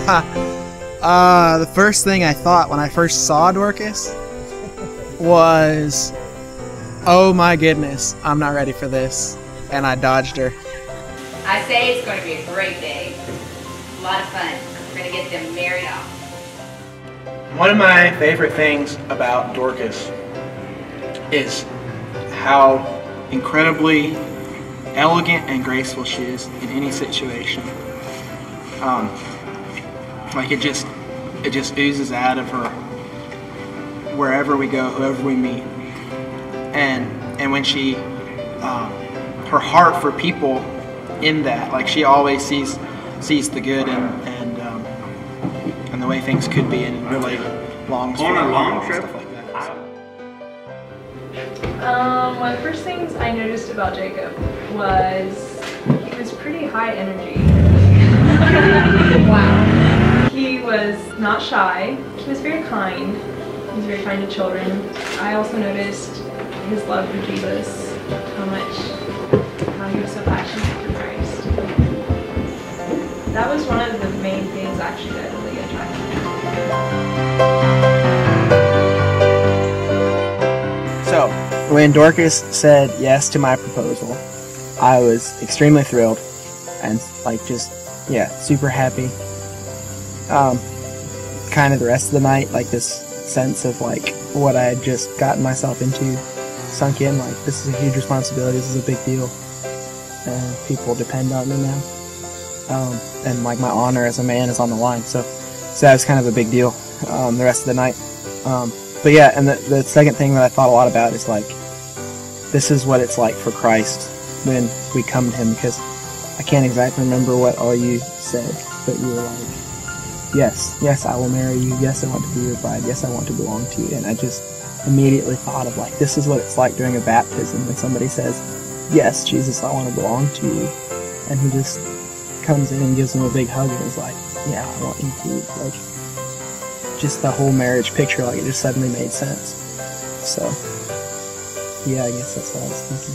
The first thing I thought when I first saw Dorcas was, oh my goodness, I'm not ready for this. And I dodged her. I say it's going to be a great day. A lot of fun. We're going to get them married off. One of my favorite things about Dorcas is how incredibly elegant and graceful she is in any situation. Like it just oozes out of her wherever we go, whoever we meet. And when she, her heart for people in that, like she always sees the good and the way things could be, and really longs for a long trip stuff like that. One of the first things I noticed about Jacob was he was pretty high energy. Wow. He was not shy. He was very kind. He was very kind to children. I also noticed his love for Jesus, how he was so passionate for Christ. That was one of the main things actually that really attracted me. So, when Dorcas said yes to my proposal, I was extremely thrilled and super happy. Kind of the rest of the night, like this sense of like what I had just gotten myself into sunk in, like this is a huge responsibility, this is a big deal, and people depend on me now. And like my honor as a man is on the line, so that was kind of a big deal the rest of the night. But yeah, and the second thing that I thought a lot about is like, this is what it's like for Christ when we come to Him, because I can't exactly remember what all you said, but you were like, yes, I will marry you, yes, I want to be your bride, yes, I want to belong to you. And I just immediately thought of like, this is what it's like during a baptism when somebody says, yes, Jesus, I want to belong to you, and He just comes in and gives them a big hug and is like, yeah, I want you to, like, just the whole marriage picture, like it just suddenly made sense. So yeah, I guess that's what I was thinking.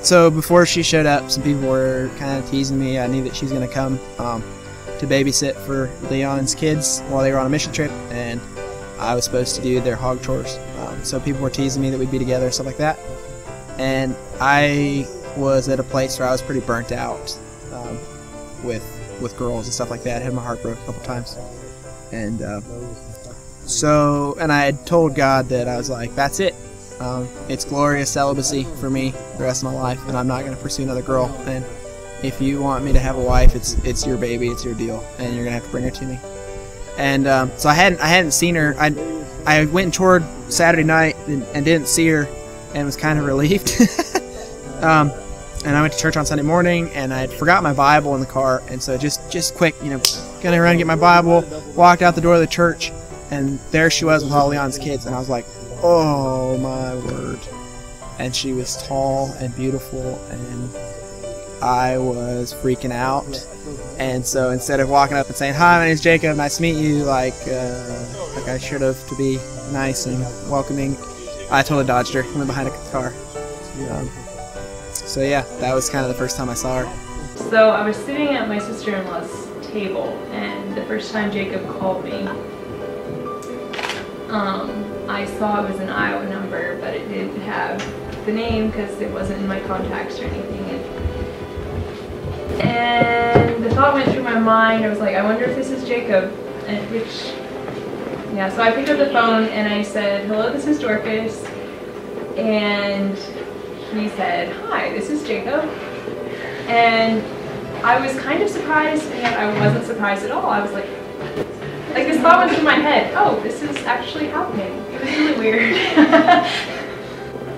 So before she showed up, some people were kind of teasing me. I knew that she was going to come to babysit for Leon's kids while they were on a mission trip, and I was supposed to do their hog chores. So people were teasing me that we'd be together and stuff like that. And I was at a place where I was pretty burnt out with girls and stuff like that. I had my heart broke a couple times. And and I had told God that I was like, that's it. It's glorious celibacy for me the rest of my life, and I'm not going to pursue another girl. And if you want me to have a wife, it's your baby, it's your deal, and you're going to have to bring her to me. And so I hadn't seen her. I went and toured Saturday night and didn't see her, and was kind of relieved. And I went to church on Sunday morning, and I had forgot my Bible in the car, and so just quick, gonna run and get my Bible, walked out the door of the church, and there she was with all Leon's kids, and I was like, oh my word. And she was tall and beautiful, and I was freaking out. And so instead of walking up and saying, hi, my name's Jacob, nice to meet you, like I should have, to be nice and welcoming, I totally dodged her and went behind a car. So yeah, that was kind of the first time I saw her. So I was sitting at my sister-in-law's table, and the first time Jacob called me, I saw it was an Iowa number, but it didn't have the name because it wasn't in my contacts or anything. And the thought went through my mind, I was like, I wonder if this is Jacob. So I picked up the phone and I said, hello, this is Dorcas. And he said, hi, this is Jacob. And I was kind of surprised, and yet I wasn't surprised at all. I was like this thought went through my head, oh, this is actually happening. It was really weird.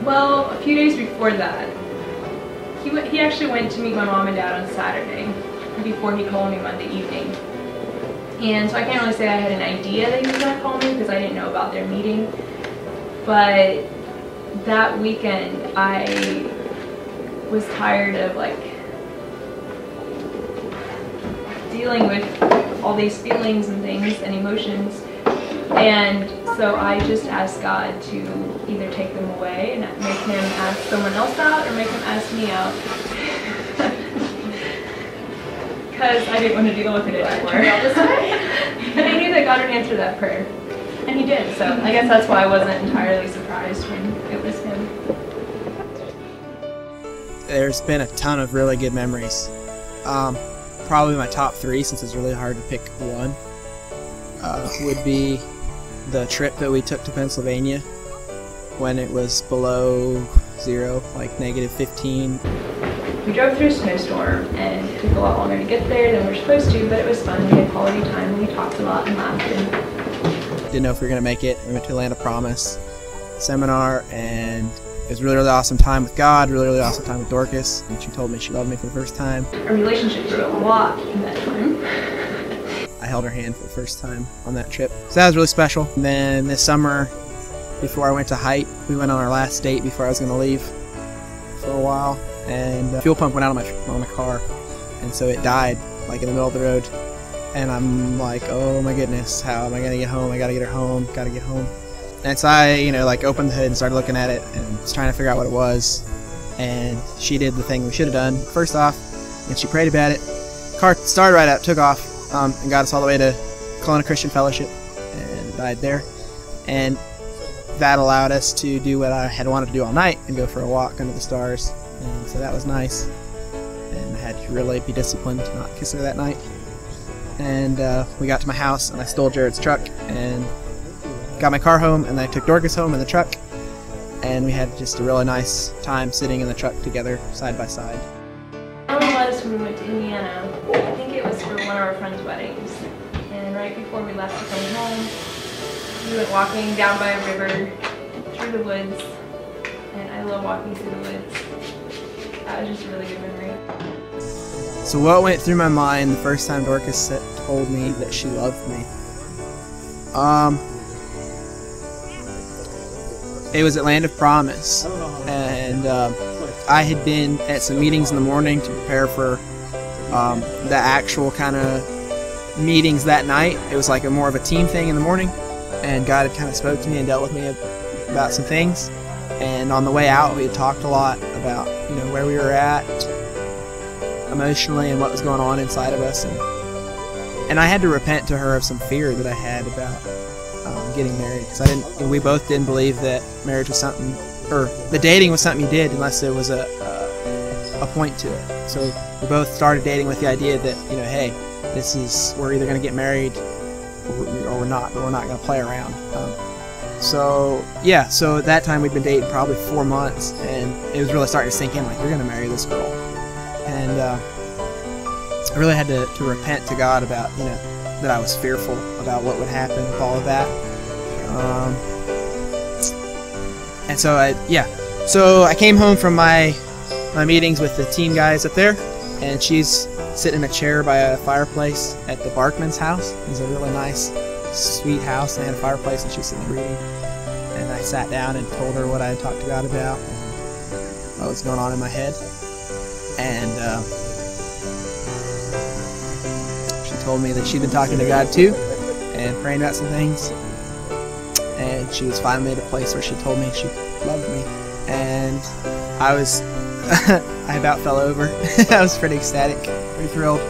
Well, a few days before that, he actually went to meet my mom and dad on Saturday before he called me Monday evening. And so I can't really say I had an idea that he was going to call me because I didn't know about their meeting. But that weekend, I was tired of dealing with all these feelings and things and emotions, and so I just asked God to either take them away and make Him ask someone else out, or make Him ask me out. because I didn't want to deal with it anymore. And I knew that God would answer that prayer. And he did, so I guess that's why I wasn't entirely surprised when it was him. There's been a ton of really good memories. Probably my top 3, since it's really hard to pick one, would be the trip that we took to Pennsylvania when it was below 0, like -15. We drove through a snowstorm and it took a lot longer to get there than we were supposed to, but it was fun. We had quality time and we talked a lot and laughed. Didn't know if we were going to make it. We went to Land of Promise seminar, and it was really, really awesome time with God, really, really awesome time with Dorcas, and she told me she loved me for the first time. Our relationship grew a lot in that time. I held her hand for the first time on that trip, so that was really special. And then this summer, before I went to Height, we went on our last date before I was going to leave for a while, and the fuel pump went out on my car, and so it died like in the middle of the road. And I'm like, oh my goodness, how am I gonna get home? I gotta get her home, gotta get home. And so I, like opened the hood and started looking at it and was trying to figure out what it was. And she did the thing we should have done first off, and she prayed about it. Car started right up, took off, and got us all the way to Kelowna Christian Fellowship, and died there. And that allowed us to do what I had wanted to do all night and go for a walk under the stars. And so that was nice. And I had to really be disciplined to not kiss her that night. And we got to my house, and I stole Jared's truck and got my car home, and then I took Dorcas home in the truck, and we had just a really nice time sitting in the truck together side by side. It was when we went to Indiana. I think it was for one of our friends' weddings, and right before we left to come home, we went walking down by a river through the woods, and I love walking through the woods. That was just a really good memory. So what went through my mind the first time Dorcas told me that she loved me? It was at Land of Promise, and I had been at some meetings in the morning to prepare for the actual kind of meetings that night. It was like more of a team thing in the morning, and God had kind of spoke to me and dealt with me about some things. And on the way out, we had talked a lot about where we were at emotionally and what was going on inside of us, and I had to repent to her of some fear that I had about getting married, because we both didn't believe that marriage was something, or the dating was something you did unless there was a point to it. So we both started dating with the idea that hey, we're either going to get married or we're not, but we're not going to play around. So at that time we'd been dating probably 4 months, and it was really starting to sink in, like, you're going to marry this girl. And I really had to repent to God about, that I was fearful about what would happen with all of that. And so I came home from my meetings with the team guys up there, and she's sitting in a chair by a fireplace at the Barkman's house. It's a really nice, sweet house, and they had a fireplace, and she was sitting there reading. And I sat down and told her what I had talked to God about and what was going on in my head. And she told me that she'd been talking to God too and praying about some things, and she was finally at a place where she told me she loved me, and I was I about fell over. I was pretty ecstatic, pretty thrilled.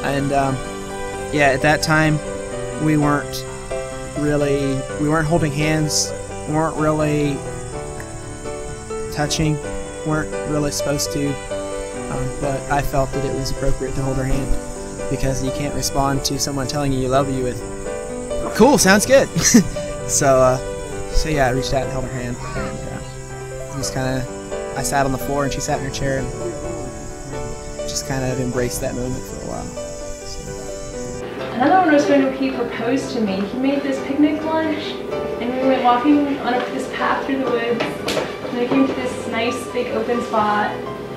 And at that time we weren't holding hands, we weren't really touching, weren't really supposed to, but I felt that it was appropriate to hold her hand, because you can't respond to someone telling you love you with, cool, sounds good. So I reached out and held her hand, and just kind of, I sat on the floor and she sat in her chair, and just kind of embraced that moment for a while. So. Another one was when he proposed to me. He made this picnic lunch, and we went walking on this path through the woods, and we came to this nice big open spot,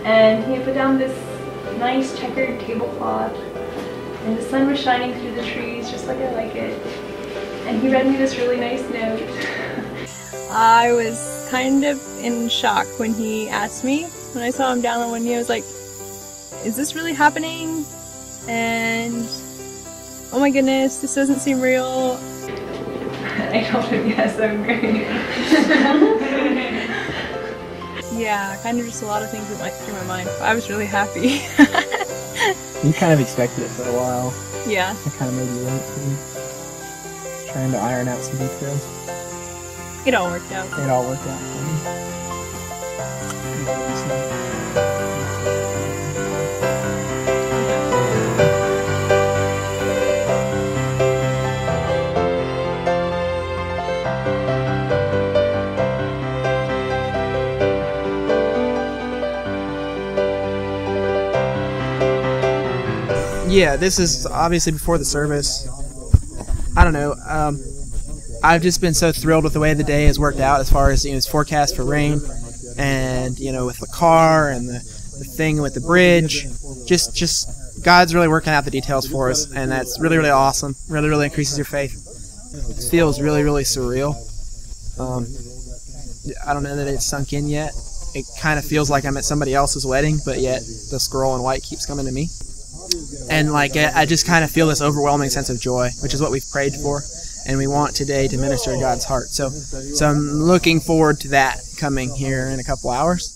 and he had put down this nice checkered tablecloth, and the sun was shining through the trees just like I like it. And he read me this really nice note. I was kind of in shock when he asked me. When I saw him down on one knee, I was like, is this really happening? And oh my goodness, this doesn't seem real. I told him yes, I'm married. Yeah, kind of just a lot of things that went through my mind. I was really happy. You kind of expected it for a while. Yeah. I kind of made you wait for me. Trying to iron out some details. It all worked out. It all worked out for me. Yeah, this is obviously before the service. I don't know. I've just been so thrilled with the way the day has worked out as far as, you know, it's forecast for rain, and, you know, with the car and the thing with the bridge. Just God's really working out the details for us, and that's really, really awesome. Really, really increases your faith. It feels really, really surreal. I don't know that it's sunk in yet. It kind of feels like I'm at somebody else's wedding, but yet the squirrel in white keeps coming to me. And like I just kind of feel this overwhelming sense of joy, which is what we've prayed for, and we want today to minister to God's heart. So I'm looking forward to that coming here in a couple hours.